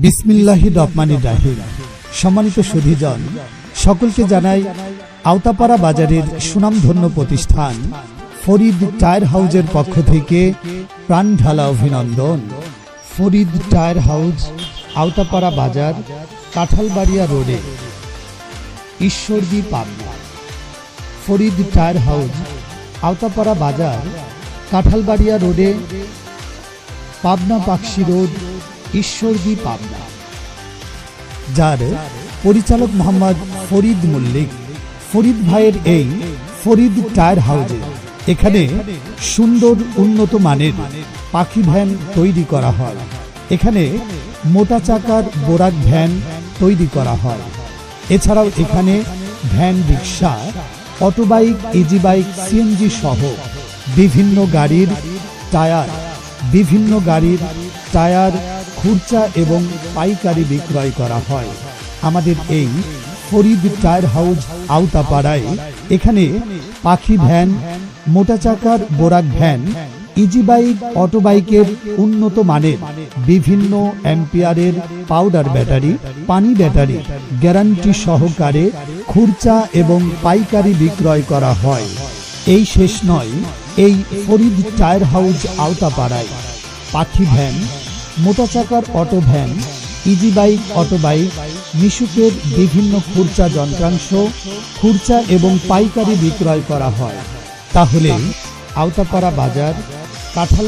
বিসমিল্লাহির রহমানির রহিম। সম্মানিত সুধীজন, সকলকে জানাই আওতাপাড়া বাজারের সুনামধন্য প্রতিষ্ঠান ফরিদ টায়ার হাউজের পক্ষ থেকে প্রাণ ঢালা অভিনন্দন। ফরিদ টায়ার হাউজ, আওতাপাড়া বাজার, কাঁঠালবাড়িয়া রোডে, ঈশ্বরদী, পাবনা। ফরিদ টায়ার হাউজ, আওতাপাড়া বাজার, কাঁঠালবাড়িয়া রোডে, পাবনা পাকশি রোড, ঈশ্বরদী, পাবনা। যার পরিচালক মোহাম্মদ ফরিদ মল্লিক। ফরিদ ভাইয়ের এই ফরিদ টায়ার হাউজে এখানে সুন্দর উন্নত মানের পাখি ভ্যান তৈরি করা হয়। এখানে মোটা চাকার বোরাক ভ্যান তৈরি করা হয়। এছাড়াও এখানে ভ্যান, রিক্সা, অটোবাইক, ইজি বাইক, সিএনজি সহ বিভিন্ন গাড়ির টায়ার খুরচা এবং পাইকারি বিক্রয় করা হয়। আমাদের এই ফরিদ টায়ার হাউজ আওতাপাড়ায় এখানে পাখি ভ্যান, মোটা চাকার বোরাক ভ্যান, ইজি বাইক, অটোবাইকের উন্নত মানের বিভিন্ন অ্যাম্পিয়ারের পাউডার ব্যাটারি, পানি ব্যাটারি গ্যারান্টি সহকারে খুরচা এবং পাইকারি বিক্রয় করা হয়। এই শেষ নয়, এই ফরিদ টায়ার হাউজ আওতাপাড়ায় পাখি ভ্যান, মোটা চাকার auto van, easy bike, autobike, মিশুকের বিভিন্ন খুরচা যন্ত্রাংশ খুরচা এবং পাইকারি বিক্রয় করা হয়। তাহলে আওতাপাড়া বাজার, কাঁঠাল